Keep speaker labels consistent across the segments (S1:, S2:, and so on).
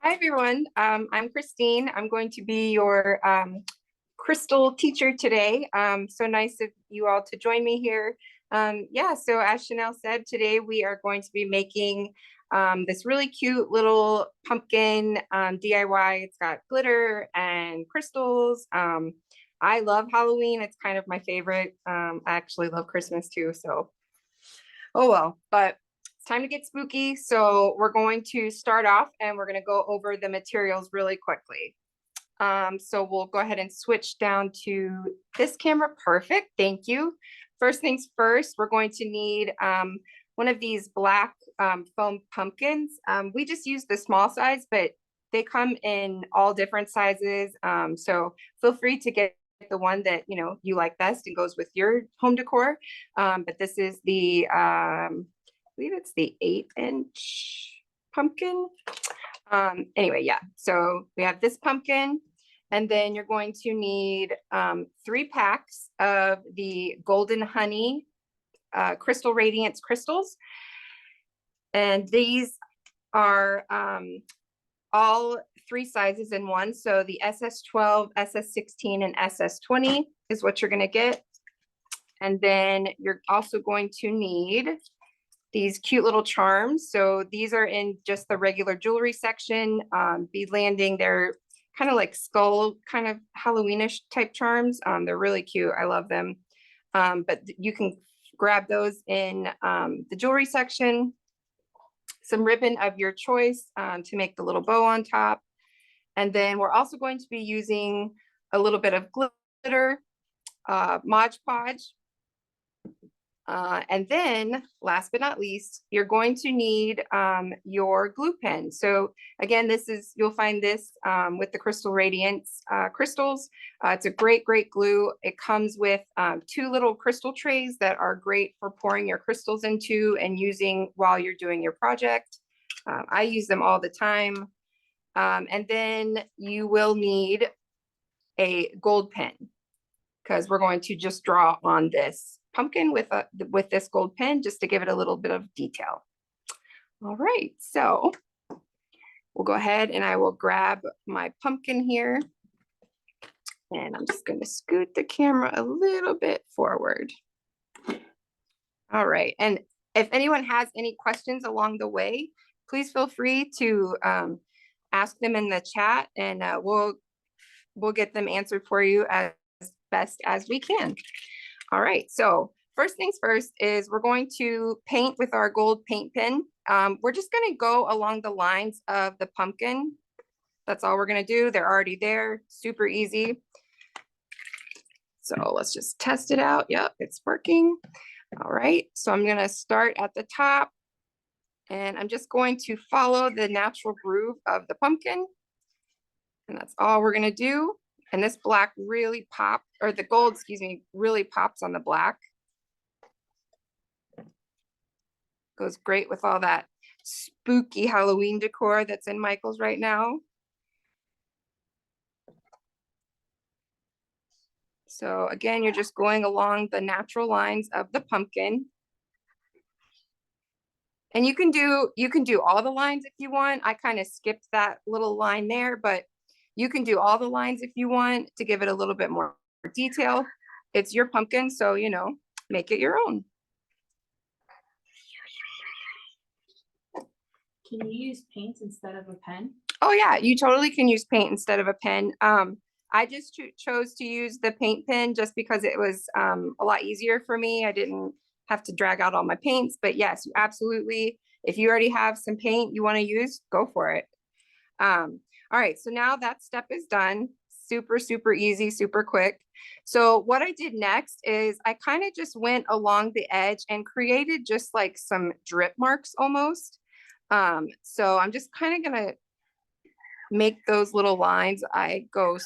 S1: Hi, everyone. I'm Christine. I'm going to be your crystal teacher today. So nice of you all to join me here. Yeah, so as Chanel said, today we are going to be making this really cute little pumpkin DIY. It's got glitter and crystals. I love Halloween. It's kind of my favorite. I actually love Christmas too, so oh well, but it's time to get spooky. So we're going to start off and we're going to go over the materials really quickly. So we'll go ahead and switch down to this camera. Perfect. Thank you. First things first, we're going to need one of these black foam pumpkins. We just use the small size, but they come in all different sizes. So feel free to get the one that you like best and goes with your home decor. But this is the I believe it's the 8-inch pumpkin. Anyway, yeah, so we have this pumpkin, and then you're going to need 3 packs of the Golden Honey Crystal Radiance crystals. And these are all 3 sizes in one. So the SS12, SS16, and SS20 is what you're going to get. And then you're also going to need these cute little charms. So these are in just the regular jewelry section. Bead landing, they're kind of like skull, kind of Halloweenish type charms. They're really cute. I love them. But you can grab those in the jewelry section. Some ribbon of your choice to make the little bow on top. And then we're also going to be using a little bit of glitter, Mod Podge. And then last but not least, you're going to need your glue pen. So again, you'll find this with the Crystal Radiance crystals. It's a great glue. It comes with 2 little crystal trays that are great for pouring your crystals into and using while you're doing your project. I use them all the time. And then you will need a gold pen, because we're going to just draw on this pumpkin with this gold pen just to give it a little bit of detail. All right, so we'll go ahead and I will grab my pumpkin here, and I'm just going to scoot the camera a little bit forward. All right, and if anyone has any questions along the way, please feel free to ask them in the chat, and we'll get them answered for you as best as we can. All right, so first things first is we're going to paint with our gold paint pen. We're just going to go along the lines of the pumpkin. That's all we're going to do. They're already there, super easy. So let's just test it out. Yep, it's working. All right, so I'm going to start at the top, and I'm just going to follow the natural groove of the pumpkin. And that's all we're going to do. And this black really pops, or the gold, excuse me, really pops on the black. Goes great with all that spooky Halloween decor that's in Michael's right now. So again, you're just going along the natural lines of the pumpkin. And you can do all the lines if you want. I kind of skipped that little line there, but you can do all the lines if you want to give it a little bit more detail. It's your pumpkin, so make it your own.
S2: Can you use paint instead of a pen?
S1: Oh yeah, you totally can use paint instead of a pen. I just chose to use the paint pen just because it was a lot easier for me. I didn't have to drag out all my paints, but yes, absolutely. If you already have some paint you want to use, go for it. All right, so now that step is done. Super easy, super quick. So what I did next is I kind of just went along the edge and created just like some drip marks almost. So I'm just kind of gonna make those little lines. I go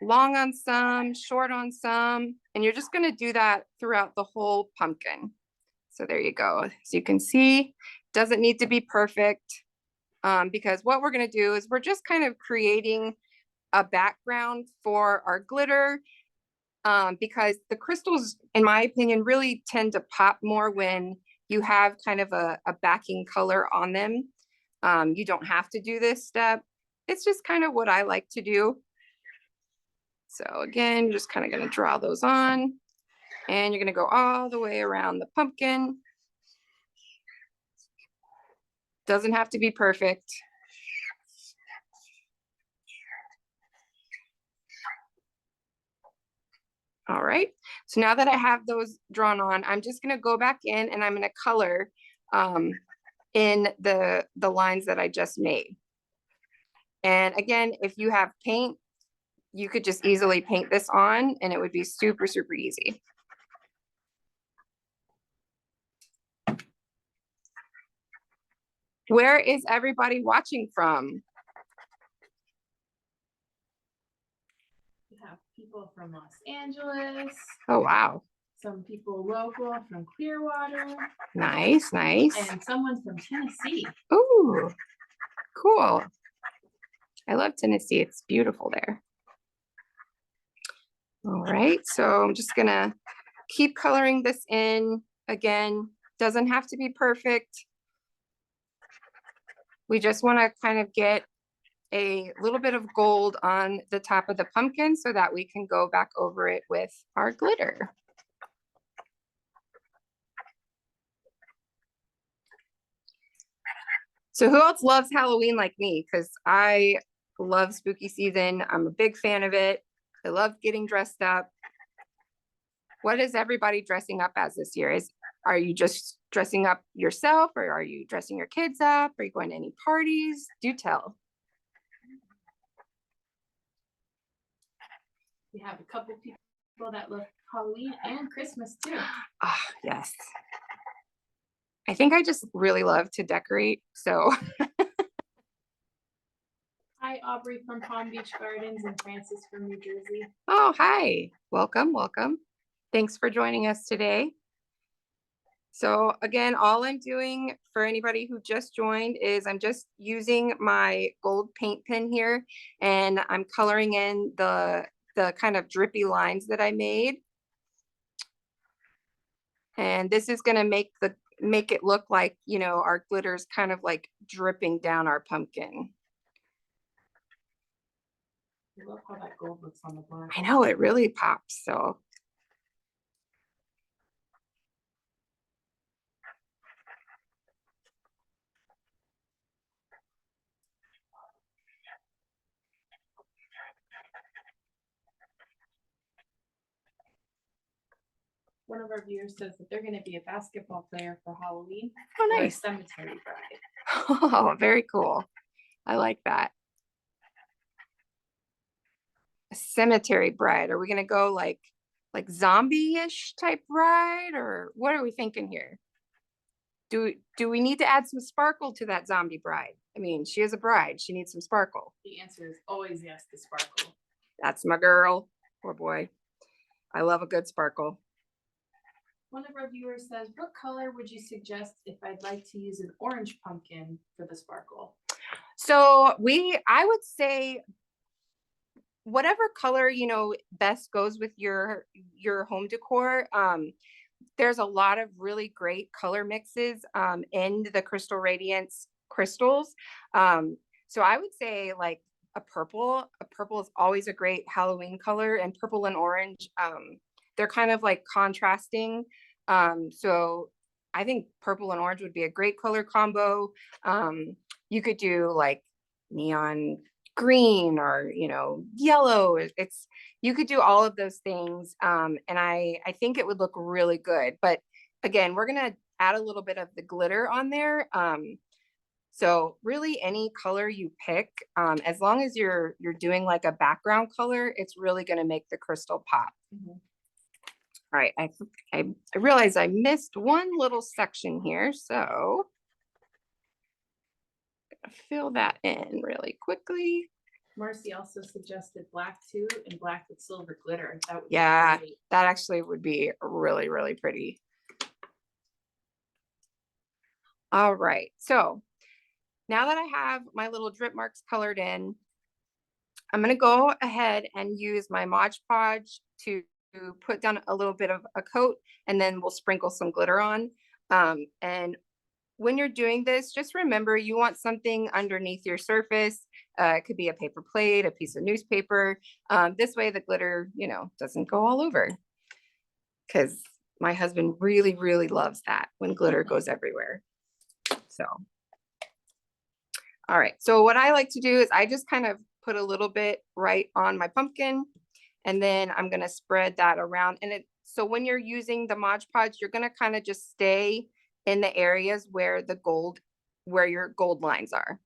S1: long on some, short on some, and you're just gonna do that throughout the whole pumpkin. So there you go. So you can see, doesn't need to be perfect. Because what we're going to do is we're just kind of creating a background for our glitter, because the crystals, in my opinion, really tend to pop more when you have kind of a backing color on them. You don't have to do this step, it's just kind of what I like to do. So again, just kind of going to draw those on, and you're going to go all the way around the pumpkin. Doesn't have to be perfect. All right, so now that I have those drawn on, I'm just gonna go back in and I'm gonna color in the lines that I just made. And again, if you have paint, you could just easily paint this on and it would be super, super easy. Where is everybody watching from?
S2: We have people from Los Angeles,
S1: Oh, wow.
S2: some people local from Clearwater,
S1: Nice, nice.
S2: and someone from Tennessee.
S1: Ooh, cool. I love Tennessee. It's beautiful there. All right, so I'm just gonna keep coloring this in. Again, doesn't have to be perfect. We just want to kind of get a little bit of gold on the top of the pumpkin so that we can go back over it with our glitter. So who else loves Halloween like me? Because I love spooky season. I'm a big fan of it. I love getting dressed up. What is everybody dressing up as this year? Are you just dressing up yourself, or are you dressing your kids up? Are you going to any parties? Do tell.
S2: We have a couple people that love Halloween and Christmas too.
S1: Ah, yes. I think I just really love to decorate, so.
S2: Hi, Aubrey from Palm Beach Gardens and Francis from New Jersey.
S1: Oh, hi. Welcome, welcome. Thanks for joining us today. So again, all I'm doing for anybody who just joined is I'm just using my gold paint pen here, and I'm coloring in the kind of drippy lines that I made. And this is going to make it look like, you know, our glitter's kind of like dripping down our pumpkin.
S2: I love how that gold looks on the black.
S1: I know, it really pops. So
S2: One of our viewers says that they're going to be a basketball player for Halloween.
S1: oh,
S2: or a
S1: nice.
S2: cemetery bride.
S1: Oh, very cool. I like that. A cemetery bride. Are we gonna go like zombie-ish type bride, or what are we thinking here? Do we need to add some sparkle to that zombie bride? I mean, she is a bride. She needs some sparkle.
S2: The answer is always yes to sparkle.
S1: That's my girl. Poor boy. I love a good sparkle.
S2: One of our viewers says, what color would you suggest if I'd like to use an orange pumpkin for the sparkle?
S1: So I would say whatever color, you know, best goes with your home decor. There's a lot of really great color mixes in the Crystal Radiance crystals. So I would say like a purple. A purple is always a great Halloween color, and purple and orange, they're kind of like contrasting. So I think purple and orange would be a great color combo. You could do like neon green, or, you know, yellow. You could do all of those things. And I think it would look really good. But again, we're going to add a little bit of the glitter on there. So really any color you pick, as long as you're doing like a background color, it's really going to make the crystal pop.
S2: Mm-hmm.
S1: All right, I realize I missed one little section here, so fill that in really quickly.
S2: Marcy also suggested black too, and black with silver glitter. That would
S1: Yeah,
S2: be great.
S1: that actually would be really, really pretty. All right, so now that I have my little drip marks colored in, I'm going to go ahead and use my Mod Podge to put down a little bit of a coat, and then we'll sprinkle some glitter on. And when you're doing this, just remember you want something underneath your surface. It could be a paper plate, a piece of newspaper. This way the glitter, you know, doesn't go all over. Because my husband really, really loves that when glitter goes everywhere. So, all right. So what I like to do is I just kind of put a little bit right on my pumpkin, and then I'm going to spread that around. And so when you're using the Mod Podge, you're going to kind of just stay in the areas where where your gold lines are.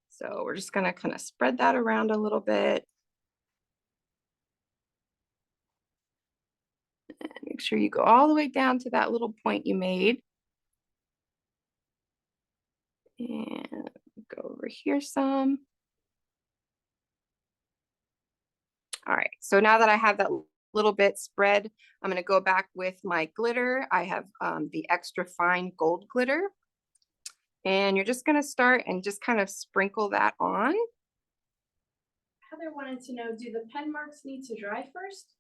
S1: So we're just going to kind of spread that around a little bit. And make sure you go all the way down to that little point you made. And go over here some. All right, so now that I have that little bit spread, I'm going to go back with my glitter. I have the extra fine gold glitter. And you're just going to start and just kind of sprinkle that on.
S2: Heather wanted to know, do the pen marks need to dry first?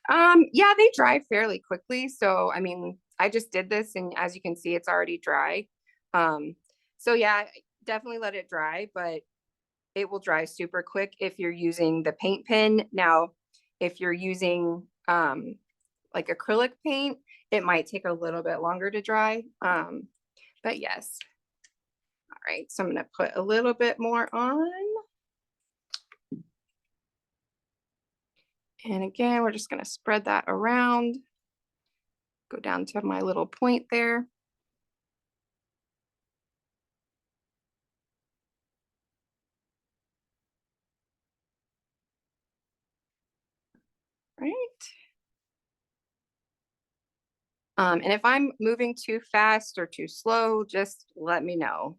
S1: Yeah, they dry fairly quickly. So, I mean, I just did this and as you can see, it's already dry. So yeah, definitely let it dry, but it will dry super quick if you're using the paint pen. Now, if you're using like acrylic paint, it might take a little bit longer to dry. But yes. All right, so I'm going to put a little bit more on. And again, we're just going to spread that around. Go down to my little point there. Right. And if I'm moving too fast or too slow, just let me know.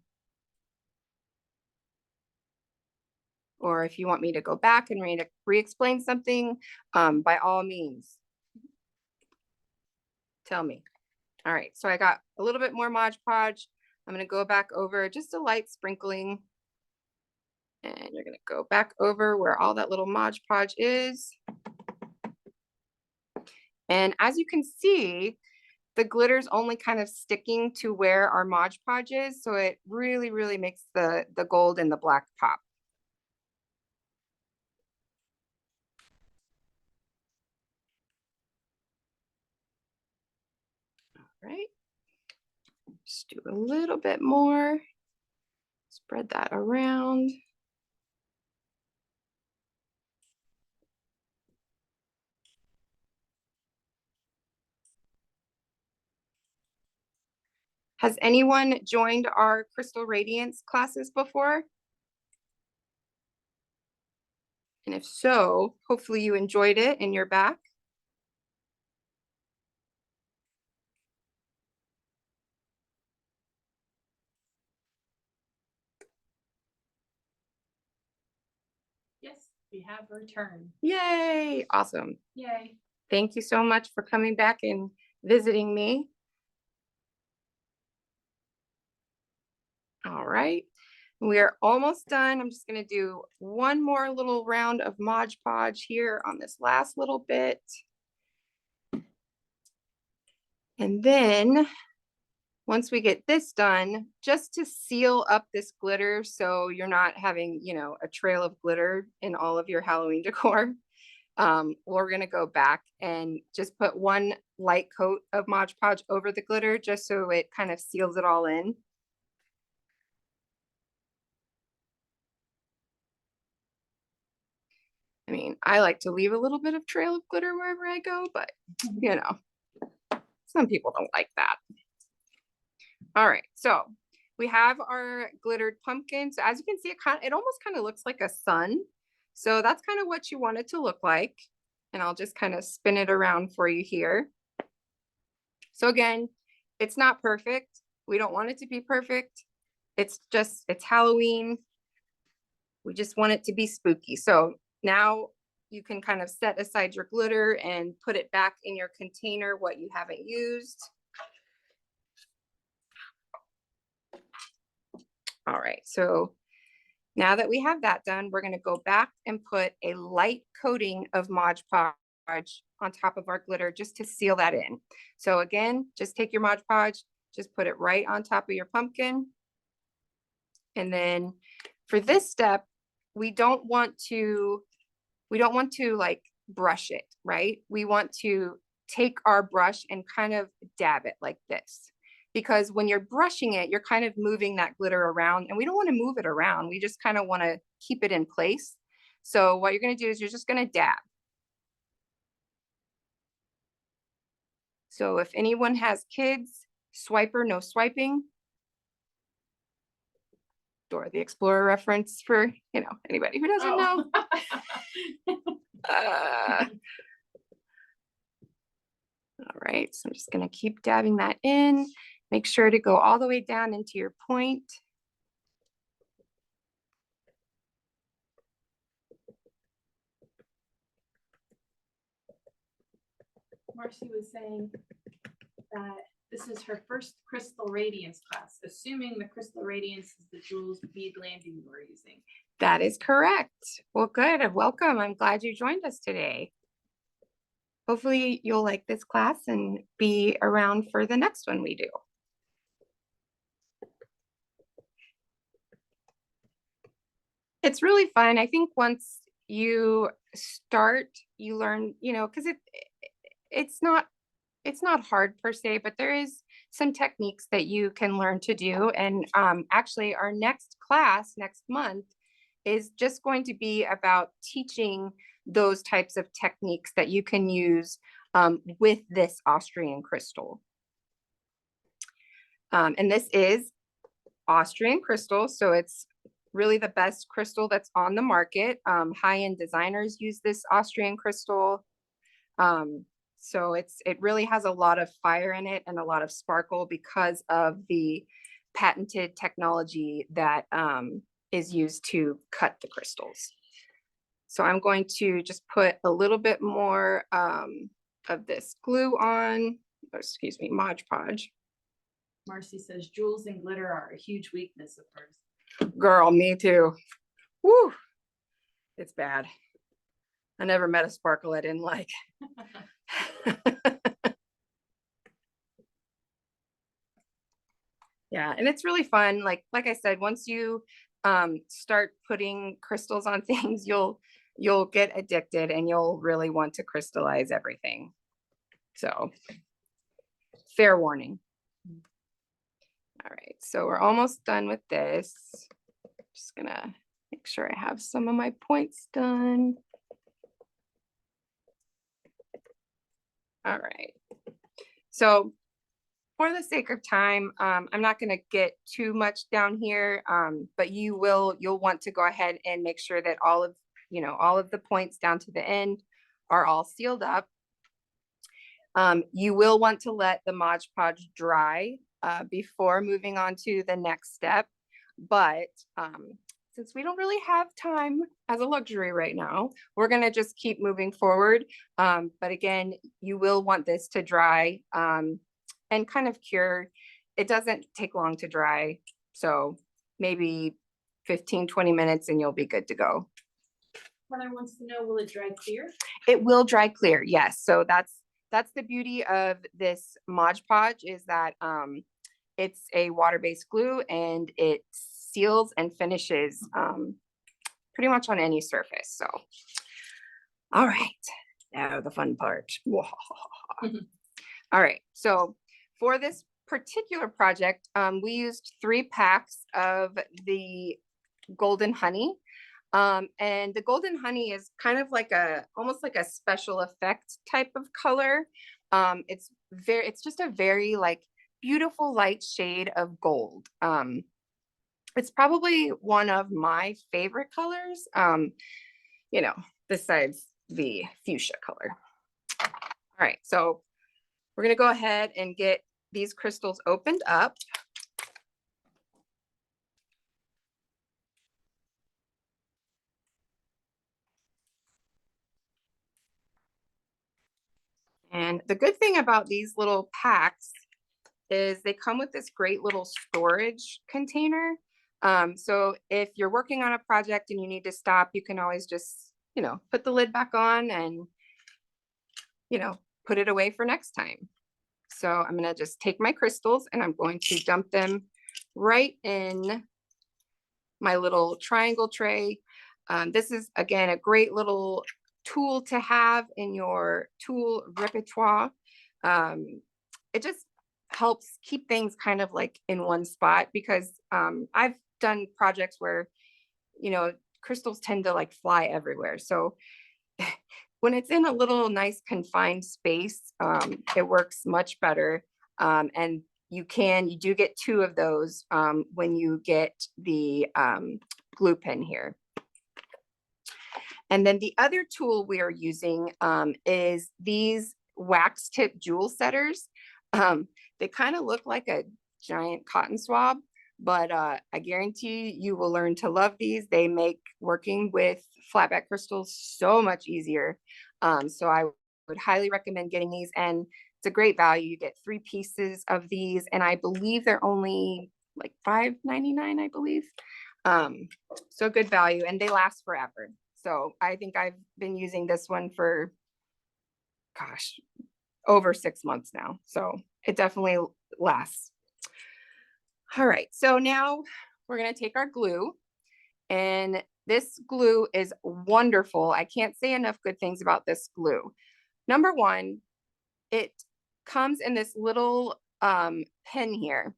S1: Or if you want me to go back and re-explain something, by all means, tell me. All right, so I got a little bit more Mod Podge. I'm gonna go back over just a light sprinkling. And you're gonna go back over where all that little Mod Podge is. And as you can see, the glitter's only kind of sticking to where our Mod Podge is. So it really, really makes the gold and the black pop. All right. Just do a little bit more. Spread that around. Has anyone joined our Crystal Radiance classes before? And if so, hopefully you enjoyed it and you're back.
S2: Yes, we have returned.
S1: Yay, awesome.
S2: Yay.
S1: Thank you so much for coming back and visiting me. All right, we are almost done. I'm just gonna do one more little round of Mod Podge here on this last little bit. And then once we get this done, just to seal up this glitter so you're not having, you know, a trail of glitter in all of your Halloween decor, we're gonna go back and just put one light coat of Mod Podge over the glitter just so it kind of seals it all in. I mean, I like to leave a little bit of trail of glitter wherever I go, but you know, some people don't like that. All right, so we have our glittered pumpkin. So as you can see, it almost kind of looks like a sun. So that's kind of what you want it to look like. And I'll just kind of spin it around for you here. So again, it's not perfect. We don't want it to be perfect. It's Halloween. We just want it to be spooky. So now you can kind of set aside your glitter and put it back in your container, what you haven't used. All right, so now that we have that done, we're going to go back and put a light coating of Mod Podge on top of our glitter just to seal that in. So again, just take your Mod Podge, just put it right on top of your pumpkin. And then for this step, we don't want to like brush it, right? We want to take our brush and kind of dab it like this. Because when you're brushing it, you're kind of moving that glitter around, and we don't want to move it around. We just kind of want to keep it in place. So what you're going to do is you're just going to dab. So if anyone has kids, swiper, no swiping. Dora the Explorer reference for, anybody who doesn't know. All right, so I'm just going to keep dabbing that in. Make sure to go all the way down into your point.
S2: Marcy was saying that this is her first Crystal Radiance class, assuming the Crystal Radiance is the Jules bead landing you were using.
S1: That is correct. Well, good. Welcome. I'm glad you joined us today. Hopefully you'll like this class and be around for the next one we do. It's really fun. I think once you start, you learn, because it's not hard per se, but there is some techniques that you can learn to do. And actually our next class next month is just going to be about teaching those types of techniques that you can use with this Austrian crystal. And this is Austrian crystal, so it's really the best crystal that's on the market. High-end designers use this Austrian crystal. So it really has a lot of fire in it and a lot of sparkle because of the patented technology that is used to cut the crystals. So I'm going to just put a little bit more of this glue on, excuse me, Mod Podge.
S2: Marcy says jewels and glitter are a huge weakness of hers.
S1: Girl, me too. Woo, it's bad. I never met a sparkle I didn't like. Yeah, and it's really fun. Like I said, once you start putting crystals on things, you'll get addicted and you'll really want to crystallize everything. So fair warning. All right, so we're almost done with this. Just gonna make sure I have some of my points done. All right, so for the sake of time, I'm not gonna get too much down here, but you'll want to go ahead and make sure that all of the points down to the end are all sealed up. You will want to let the Mod Podge dry before moving on to the next step. But since we don't really have time as a luxury right now, we're gonna just keep moving forward. But again, you will want this to dry and kind of cure. It doesn't take long to dry. So maybe 15-20 minutes and you'll be good to go.
S2: Heather wants to know, will it dry clear?
S1: It will dry clear, yes. So that's the beauty of this Mod Podge, is that it's a water-based glue and it seals and finishes pretty much on any surface. So, all right, now the fun part. All right, so for this particular project, we used 3 packs of the golden honey. And the golden honey is kind of like almost like a special effect type of color. It's just a very like beautiful light shade of gold. It's probably one of my favorite colors, besides the fuchsia color. All right, so we're gonna go ahead and get these crystals opened up. And the good thing about these little packs is they come with this great little storage container. So if you're working on a project and you need to stop, you can always just, put the lid back on and, put it away for next time. So I'm gonna just take my crystals and I'm going to dump them right in my little triangle tray. This is, again, a great little tool to have in your tool repertoire. It just helps keep things kind of like in one spot, because I've done projects where, you know, crystals tend to like fly everywhere. So when it's in a little nice confined space, it works much better. And you do get 2 of those when you get the glue pen here. And then the other tool we are using is these wax tip jewel setters. They kind of look like a giant cotton swab, but I guarantee you will learn to love these. They make working with flatback crystals so much easier. So I would highly recommend getting these, and it's a great value. You get 3 pieces of these, and I believe they're only like $5.99, I believe. So good value, and they last forever. So I think I've been using this one for, gosh, over 6 months now. So it definitely lasts. All right, so now we're gonna take our glue, and this glue is wonderful. I can't say enough good things about this glue. Number one, it comes in this little pen here.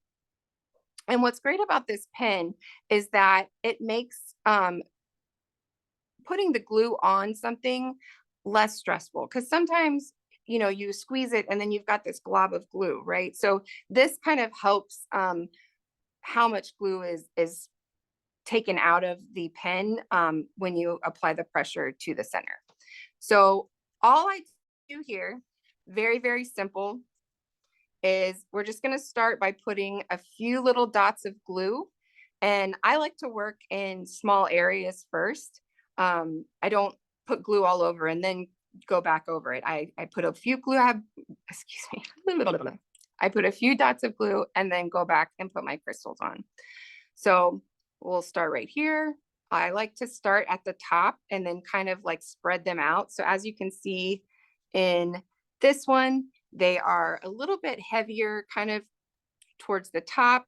S1: And what's great about this pen is that it makes putting the glue on something less stressful, because sometimes, you know, you squeeze it and then you've got this glob of glue, right? So this kind of helps how much glue is taken out of the pen when you apply the pressure to the center. So all I do here, very, very simple, is we're just going to start by putting a few little dots of glue. And I like to work in small areas first. I don't put glue all over and then go back over it. I put a few excuse me. I put a few dots of glue and then go back and put my crystals on. So we'll start right here. I like to start at the top and then kind of like spread them out. So as you can see in this one, they are a little bit heavier kind of towards the top.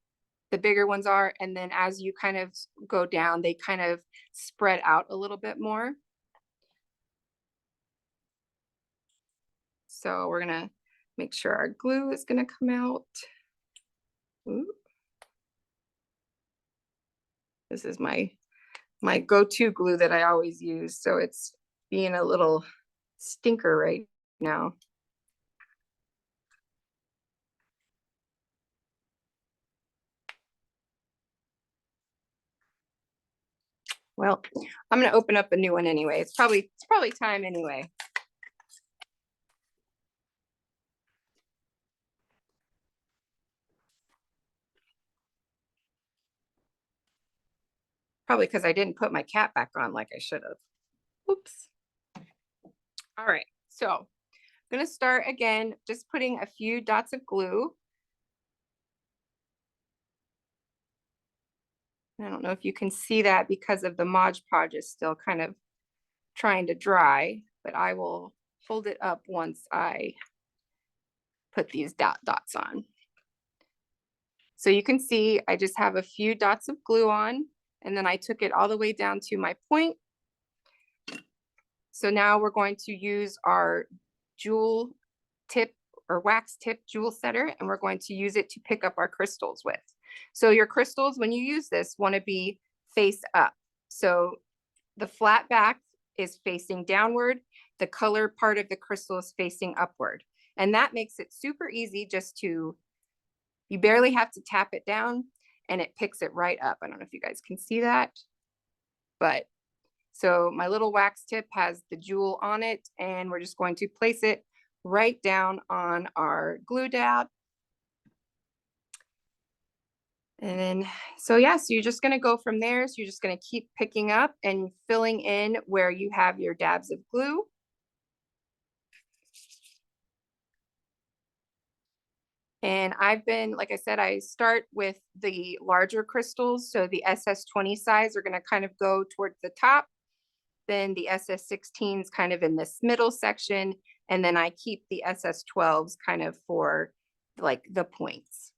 S1: The bigger ones are, and then as you kind of go down, they kind of spread out a little bit more. So we're gonna make sure our glue is gonna come out. Ooh. This is my go-to glue that I always use, so it's being a little stinker right now. Well, I'm gonna open up a new one anyway. It's probably time anyway. Probably because I didn't put my cap back on like I should have. Oops. All right, so I'm gonna start again, just putting a few dots of glue. I don't know if you can see that because of the Mod Podge is still kind of trying to dry, but I will hold it up once I put these dots on. So you can see I just have a few dots of glue on, and then I took it all the way down to my point. So now we're going to use our jewel tip or wax tip jewel setter, and we're going to use it to pick up our crystals with. So your crystals, when you use this, want to be face up. So the flat back is facing downward. The color part of the crystal is facing upward. And that makes it super easy just to, you barely have to tap it down and it picks it right up. I don't know if you guys can see that, but so my little wax tip has the jewel on it, and we're just going to place it right down on our glue dab. And then, so yeah, so you're just gonna go from there. So you're just gonna keep picking up and filling in where you have your dabs of glue. And I've been, like I said, I start with the larger crystals. So the SS20 size are gonna kind of go towards the top. Then the SS16 is kind of in this middle section. And then I keep the SS12s kind of for like the points.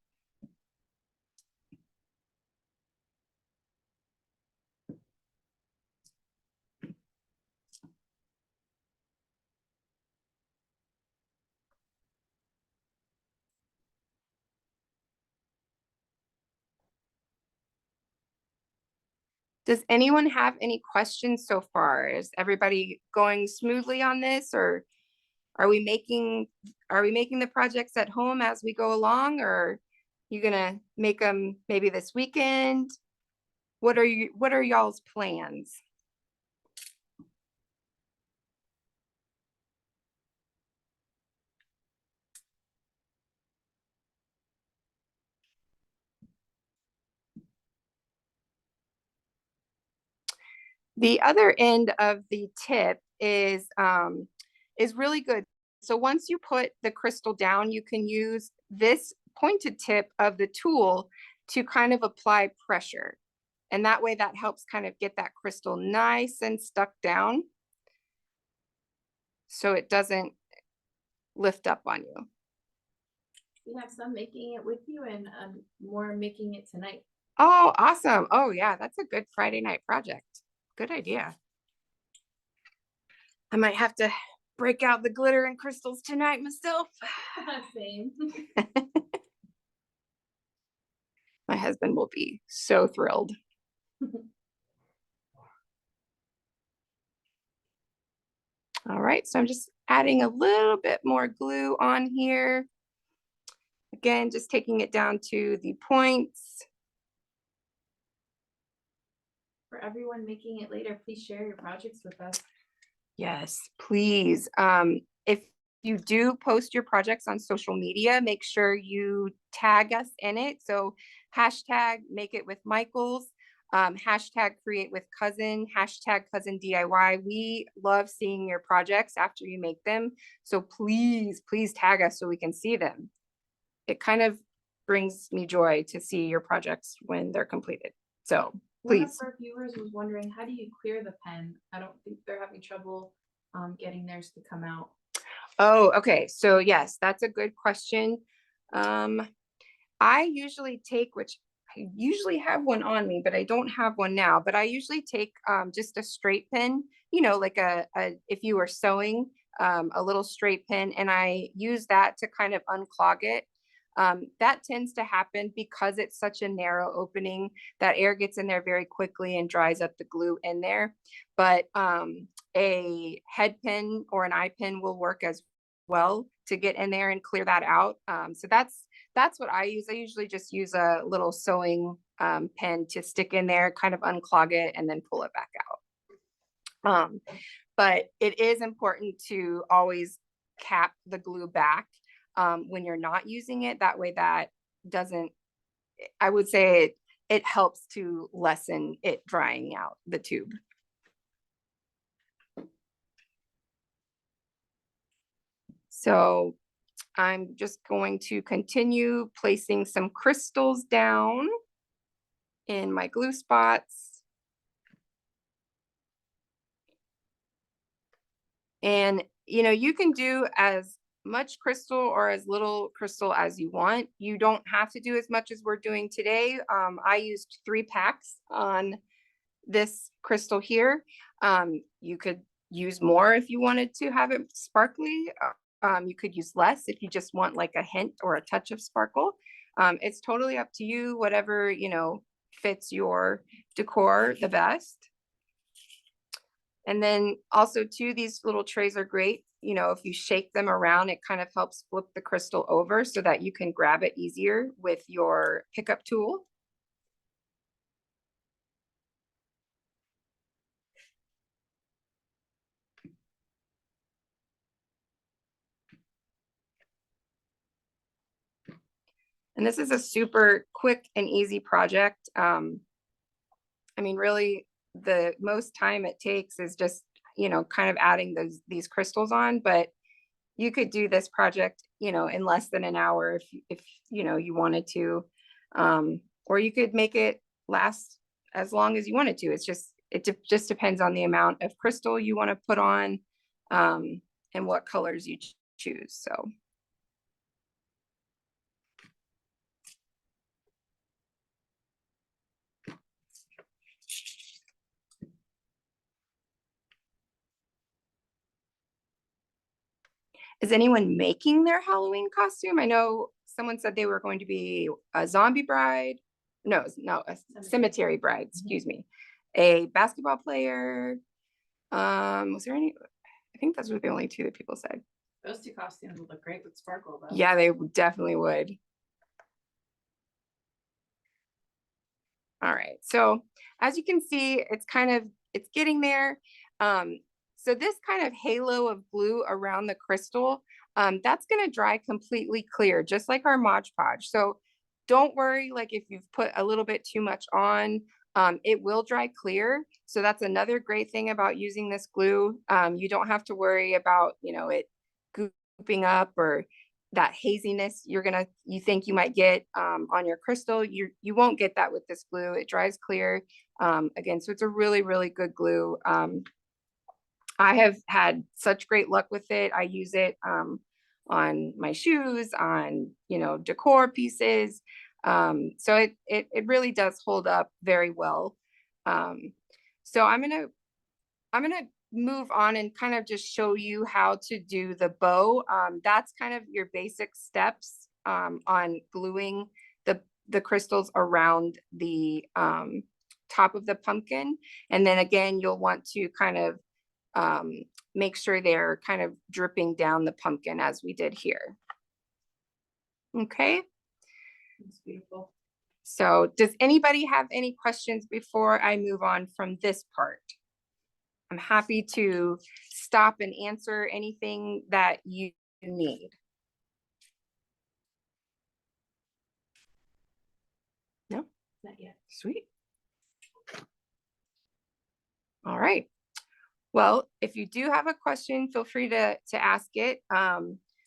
S1: Does anyone have any questions so far? Is everybody going smoothly on this, or are we making the projects at home as we go along, or you gonna make them maybe this weekend? What are y'all's plans? The other end of the tip is really good. So once you put the crystal down, you can use this pointed tip of the tool to kind of apply pressure. And that way that helps kind of get that crystal nice and stuck down so it doesn't lift up on you.
S2: We have some making it with you and more making it tonight.
S1: Oh, awesome. Oh yeah, that's a good Friday night project. Good idea. I might have to break out the glitter and crystals tonight myself.
S2: Same.
S1: My husband will be so thrilled. All right, so I'm just adding a little bit more glue on here. Again, just taking it down to the points.
S2: For everyone making it later, please share your projects with us.
S1: Yes, please. If you do post your projects on social media, make sure you tag us in it. So hashtag make it with Michaels, hashtag create with cousin, hashtag cousin DIY. We love seeing your projects after you make them. So please tag us so we can see them. It kind of brings me joy to see your projects when they're completed. So please.
S2: One of our viewers was wondering, how do you clear the pen? I don't think they're having trouble getting theirs to come out.
S1: Oh, okay. So yes, that's a good question. I usually take, which I usually have one on me, but I don't have one now, but I usually take just a straight pin, you know, like if you were sewing, a little straight pin, and I use that to kind of unclog it. That tends to happen because it's such a narrow opening that air gets in there very quickly and dries up the glue in there. But a head pin or an eye pin will work as well to get in there and clear that out. So that's what I use. I usually just use a little sewing pen to stick in there, kind of unclog it, and then pull it back out. But it is important to always cap the glue back when you're not using it. That way that doesn't, I would say it helps to lessen it drying out the tube. So I'm just going to continue placing some crystals down in my glue spots. And, you know, you can do as much crystal or as little crystal as you want. You don't have to do as much as we're doing today. I used 3 packs on this crystal here. You could use more if you wanted to have it sparkly. You could use less if you just want like a hint or a touch of sparkle. It's totally up to you, whatever, you know, fits your decor the best. And then also too, these little trays are great. You know, if you shake them around, it kind of helps flip the crystal over so that you can grab it easier with your pickup tool. And this is a super quick and easy project. I mean, really, the most time it takes is just, you know, kind of adding these crystals on, but you could do this project, you know, in less than an hour if you know, you wanted to, or you could make it last as long as you wanted to. It's just, just depends on the amount of crystal you want to put on, and what colors you choose. So Is anyone making their Halloween costume? I know someone said they were going to be a zombie bride. No, a cemetery bride, excuse me. A basketball player. Was there any? I think those were the only two that people said.
S2: Those two costumes would look great with sparkle though.
S1: Yeah, they definitely would. All right, so as you can see, it's getting there. So this kind of halo of glue around the crystal, that's gonna dry completely clear, just like our Mod Podge. So don't worry, like if you've put a little bit too much on, it will dry clear. So that's another great thing about using this glue. You don't have to worry about, it gooping up or that haziness you think you might get on your crystal. You won't get that with this glue. It dries clear. Again, so it's a really, really good glue. I have had such great luck with it. I use it on my shoes, on decor pieces. So it really does hold up very well. So I'm gonna move on and kind of just show you how to do the bow. That's kind of your basic steps on gluing the crystals around the top of the pumpkin. And then again, you'll want to kind of make sure they're kind of dripping down the pumpkin as we did here. Okay.
S2: That's beautiful.
S1: So does anybody have any questions before I move on from this part? I'm happy to stop and answer anything that you need. No?
S2: Not yet.
S1: Sweet. All right. Well, if you do have a question, feel free to ask it.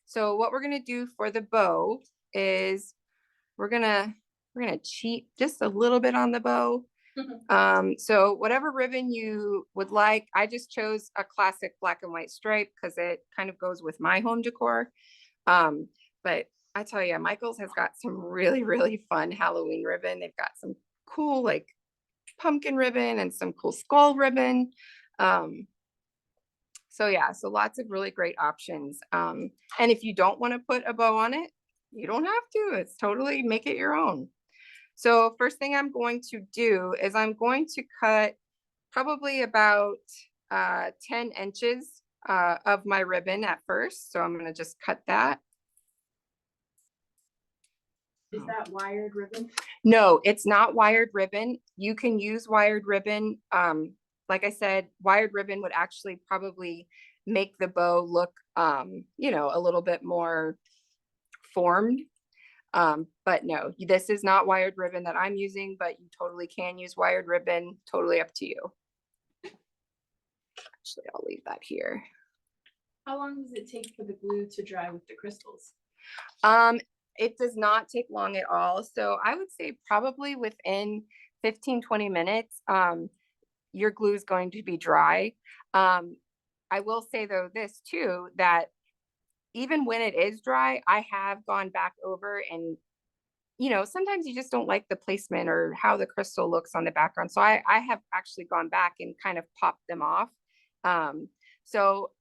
S1: So what we're gonna do for the bow is we're gonna cheat just a little bit on the bow. So whatever ribbon you would like, I just chose a classic black and white stripe because it kind of goes with my home decor. But I tell you, Michael's has got some really, really fun Halloween ribbon. They've got some cool like pumpkin ribbon and some cool skull ribbon. So yeah, so lots of really great options. And if you don't want to put a bow on it, you don't have to. It's totally make it your own. So first thing I'm going to do is I'm going to cut probably about 10 inches of my ribbon at first. So I'm going to just cut that.
S2: Is that wired ribbon?
S1: No, it's not wired ribbon. You can use wired ribbon. Like I said, wired ribbon would actually probably make the bow look, a little bit more formed. But no, this is not wired ribbon that I'm using, but you totally can use wired ribbon, totally up to you. Actually, I'll leave that here.
S2: How long does it take for the glue to dry with the crystals?
S1: It does not take long at all. So I would say probably within 15-20 minutes, your glue is going to be dry. I will say though this too, that even when it is dry, I have gone back over and, sometimes you just don't like the placement or how the crystal looks on the background. So I have actually gone back and kind of popped them off. So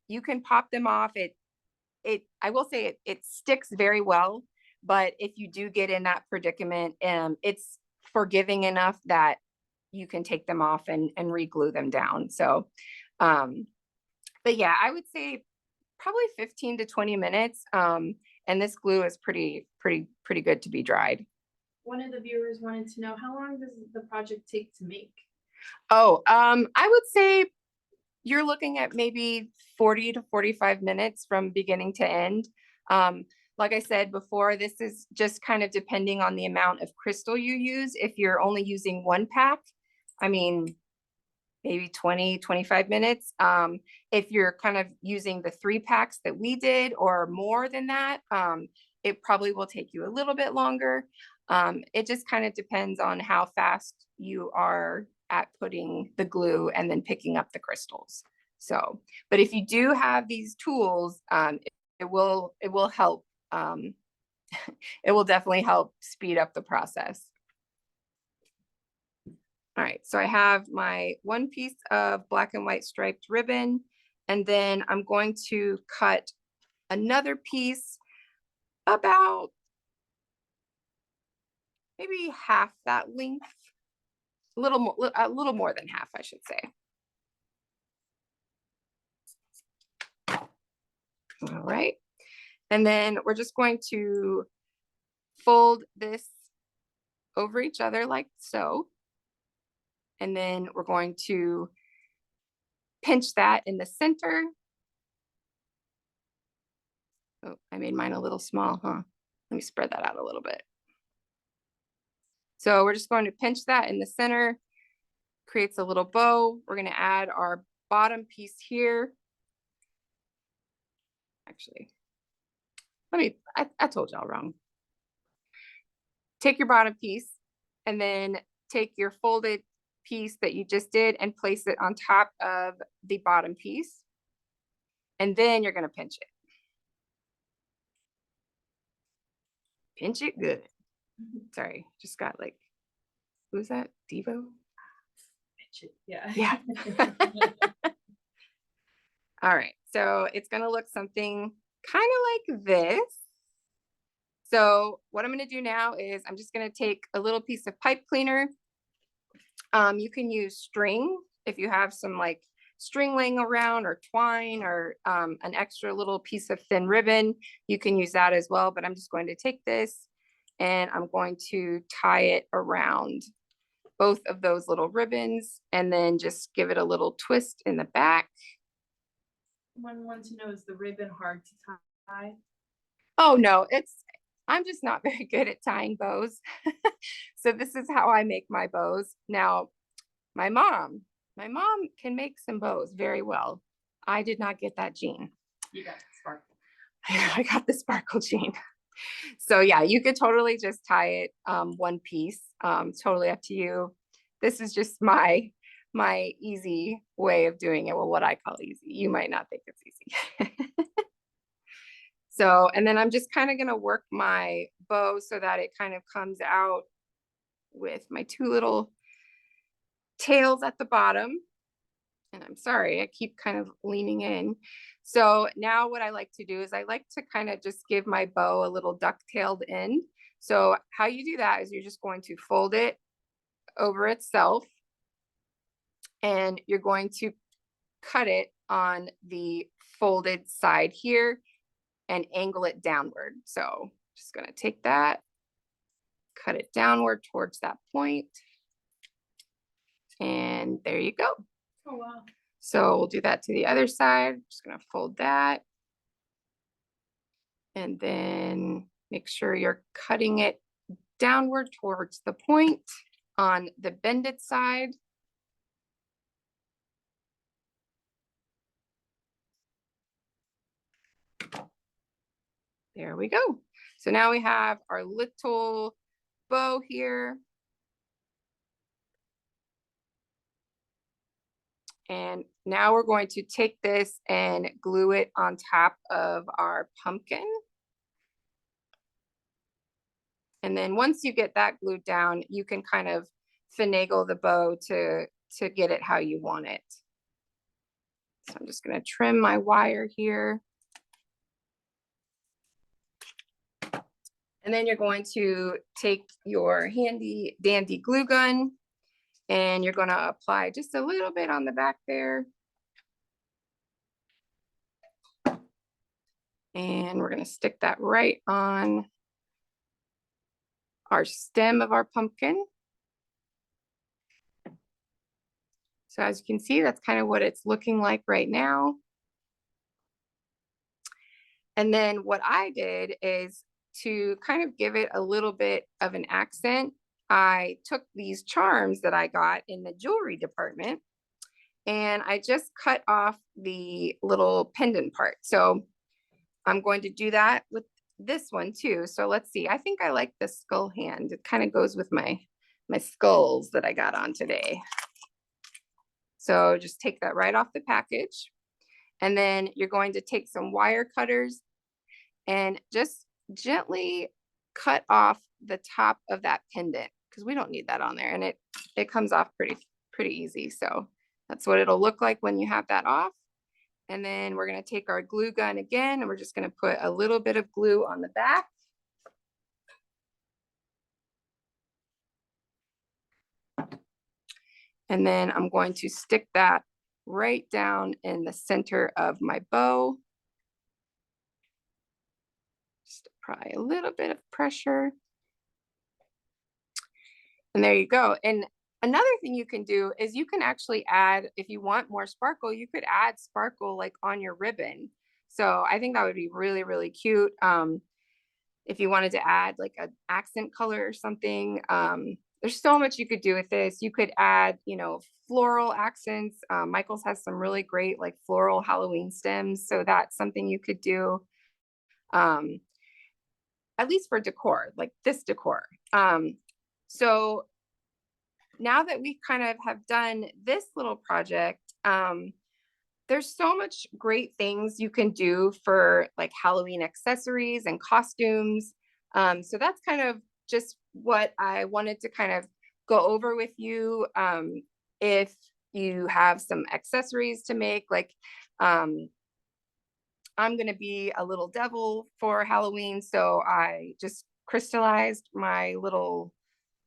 S1: you can pop them off. I will say it sticks very well, but if you do get in that predicament, it's forgiving enough that you can take them off and re-glue them down. So, but yeah, I would say probably 15 to 20 minutes. And this glue is pretty good to be dried.
S2: One of the viewers wanted to know, how long does the project take to make?
S1: Oh, I would say you're looking at maybe 40 to 45 minutes from beginning to end. Like I said before, this is just kind of depending on the amount of crystal you use. If you're only using one pack, I mean, maybe 20, 25 minutes. If you're kind of using the 3 packs that we did or more than that, it probably will take you a little bit longer. It just kind of depends on how fast you are at putting the glue and then picking up the crystals. So, but if you do have these tools, it will help. It will definitely help speed up the process. All right, so I have my one piece of black and white striped ribbon, and then I'm going to cut another piece about maybe half that length, a little more than half, I should say. All right. And then we're just going to fold this over each other like so. And then we're going to pinch that in the center. Oh, I made mine a little small, huh? Let me spread that out a little bit. So we're just going to pinch that in the center, creates a little bow. We're going to add our bottom piece here. Actually, I told y'all wrong. Take your bottom piece and then take your folded piece that you just did and place it on top of the bottom piece. And then you're going to pinch it. Pinch it good. Sorry, just got like, who's that? Devo?
S2: Pinch it. Yeah.
S1: Yeah. All right, so it's going to look something kind of like this. So what I'm going to do now is I'm just going to take a little piece of pipe cleaner. You can use string if you have some like string laying around, or twine, or an extra little piece of thin ribbon. You can use that as well, but I'm just going to take this and I'm going to tie it around both of those little ribbons and then just give it a little twist in the back.
S2: One wants to know, is the ribbon hard to tie?
S1: Oh no, I'm just not very good at tying bows. So this is how I make my bows. Now, my mom can make some bows very well. I did not get that gene.
S2: You got the sparkle.
S1: I got the sparkle gene. So yeah, you could totally just tie it one piece. Totally up to you. This is just my easy way of doing it. Well, what I call easy. You might not think it's easy. So, and then I'm just kind of going to work my bow so that it kind of comes out with my two little tails at the bottom. And I'm sorry, I keep kind of leaning in. So now what I like to do is I like to kind of just give my bow a little duck-tailed end. So how you do that is you're just going to fold it over itself and you're going to cut it on the folded side here and angle it downward. So just going to take that, cut it downward towards that point. And there you go.
S2: Oh, wow.
S1: So we'll do that to the other side. Just going to fold that. And then make sure you're cutting it downward towards the point on the bended side. There we go. So now we have our little bow here. And now we're going to take this and glue it on top of our pumpkin. And then once you get that glued down, you can kind of finagle the bow to get it how you want it. So I'm just going to trim my wire here. And then you're going to take your handy dandy glue gun and you're going to apply just a little bit on the back there. And we're going to stick that right on our stem of our pumpkin. So as you can see, that's kind of what it's looking like right now. And then what I did is to kind of give it a little bit of an accent, I took these charms that I got in the jewelry department and I just cut off the little pendant part. So I'm going to do that with this one too. So let's see. I think I like the skull hand. It kind of goes with my skulls that I got on today. So just take that right off the package. And then you're going to take some wire cutters and just gently cut off the top of that pendant because we don't need that on there, and it comes off pretty easy. So that's what it'll look like when you have that off. And then we're going to take our glue gun again, and we're just going to put a little bit of glue on the back. And then I'm going to stick that right down in the center of my bow. Just apply a little bit of pressure. And there you go. And another thing you can do is you can actually add, if you want more sparkle, you could add sparkle like on your ribbon. So I think that would be really, really cute. If you wanted to add like an accent color or something, there's so much you could do with this. You could add, you know, floral accents. Michael's has some really great like floral Halloween stems. So that's something you could do, at least for decor, like this decor. So now that we kind of have done this little project, there's so much great things you can do for like Halloween accessories and costumes. So that's kind of just what I wanted to kind of go over with you. If you have some accessories to make, like I'm going to be a little devil for Halloween. So I just crystallized my little,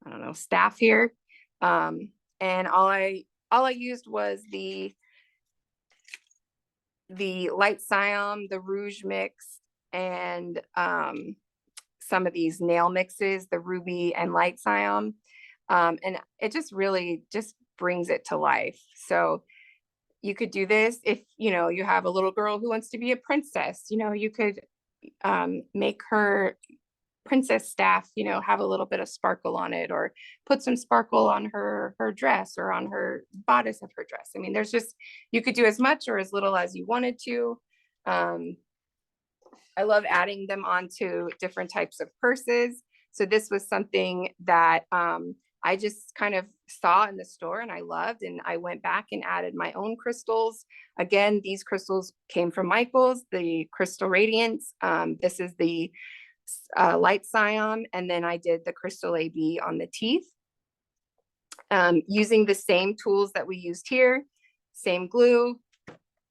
S1: I don't know, staff here. And all I used was the light cyan, the rouge mix, and some of these nail mixes, the ruby and light cyan. And it just really just brings it to life. So you could do this if, you know, you have a little girl who wants to be a princess, you know, you could make her princess staff, you know, have a little bit of sparkle on it, or put some sparkle on her dress or on her bodice of her dress. I mean, there's just, you could do as much or as little as you wanted to. I love adding them onto different types of purses. So this was something that I just kind of saw in the store and I loved, and I went back and added my own crystals. Again, these crystals came from Michael's, the Crystal Radiance. This is the light cyan, and then I did the Crystal AB on the teeth, using the same tools that we used here, same glue,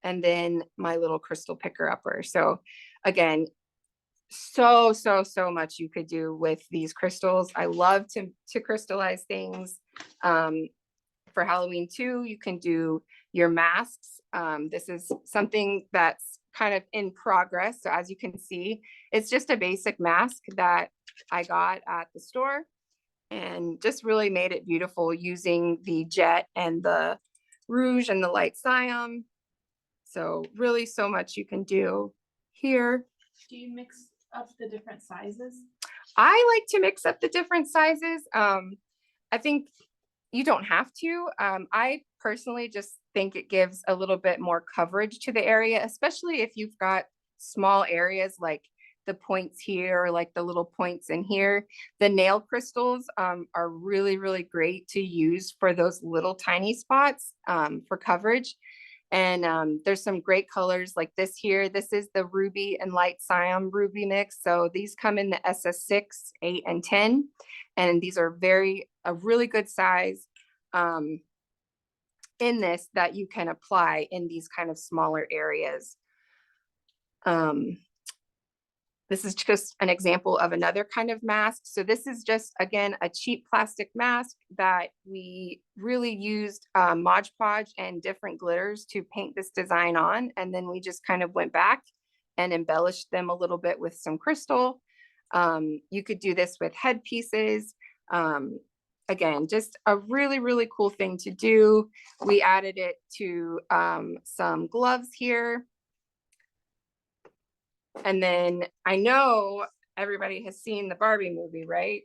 S1: and then my little crystal picker upper. So again, so much you could do with these crystals. I love to crystallize things. For Halloween too, you can do your masks. This is something that's kind of in progress. So as you can see, it's just a basic mask that I got at the store and just really made it beautiful using the jet and the rouge and the light cyan. So really so much you can do here.
S2: Do you mix up the different sizes?
S1: I like to mix up the different sizes. I think you don't have to. I personally just think it gives a little bit more coverage to the area, especially if you've got small areas like the points here, or like the little points in here. The nail crystals are really, really great to use for those little tiny spots for coverage. And there's some great colors like this here. This is the ruby and light cyan ruby mix. So these come in the SS6, 8, and 10. And these are a really good size in this that you can apply in these kind of smaller areas. This is just an example of another kind of mask. So this is just, again, a cheap plastic mask that we really used Mod Podge and different glitters to paint this design on. And then we just kind of went back and embellished them a little bit with some crystal. You could do this with headpieces. Again, just a really, really cool thing to do. We added it to some gloves here. And then I know everybody has seen the Barbie movie, right?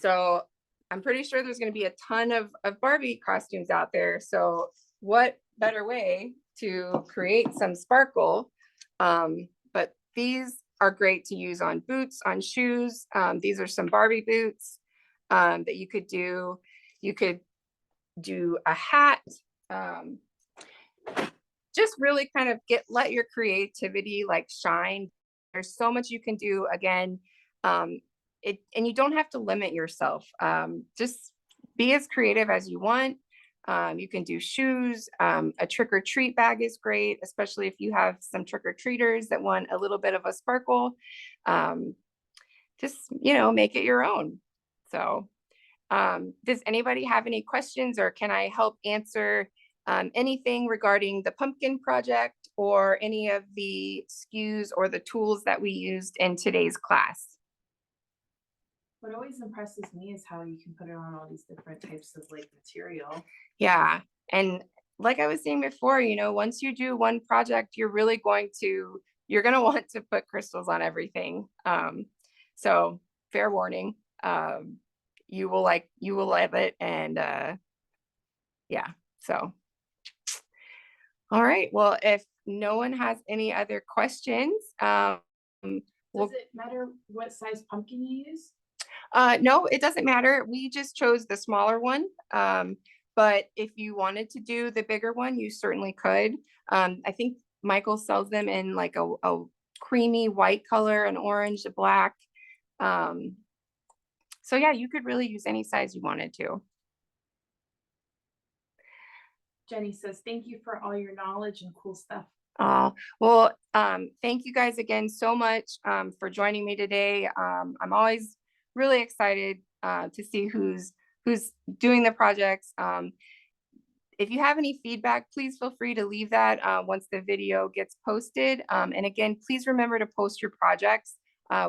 S1: So I'm pretty sure there's going to be a ton of Barbie costumes out there. So what better way to create some sparkle? But these are great to use on boots, on shoes. These are some Barbie boots that you could do. You could do a hat. Just really kind of let your creativity like shine. There's so much you can do. Again, and you don't have to limit yourself. Just be as creative as you want. You can do shoes. A trick or treat bag is great, especially if you have some trick or treaters that want a little bit of a sparkle. Just, make it your own. So, does anybody have any questions, or can I help answer anything regarding the pumpkin project or any of the SKUs or the tools that we used in today's class?
S2: What always impresses me is how you can put it on all these different types of like material.
S1: Yeah. And like I was saying before, once you do one project, you're going to want to put crystals on everything. So fair warning, you will love it. And yeah, so. All right. Well, if no one has any other questions,
S2: Does it matter what size pumpkin you use?
S1: no, it doesn't matter. We just chose the smaller one. But if you wanted to do the bigger one, you certainly could. I think Michael sells them in like a creamy white color, an orange, a black. So yeah, you could really use any size you wanted to.
S2: Jenny says, thank you for all your knowledge and cool stuff.
S1: Well, thank you guys again so much for joining me today. I'm always really excited to see who's doing the projects. If you have any feedback, please feel free to leave that once the video gets posted. And again, please remember to post your projects.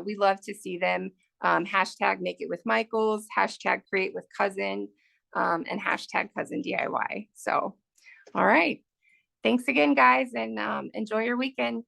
S1: We love to see them. Hashtag make it with Michaels, hashtag create with cousin, and hashtag cousin DIY. So, all right. Thanks again, guys, and enjoy your weekend.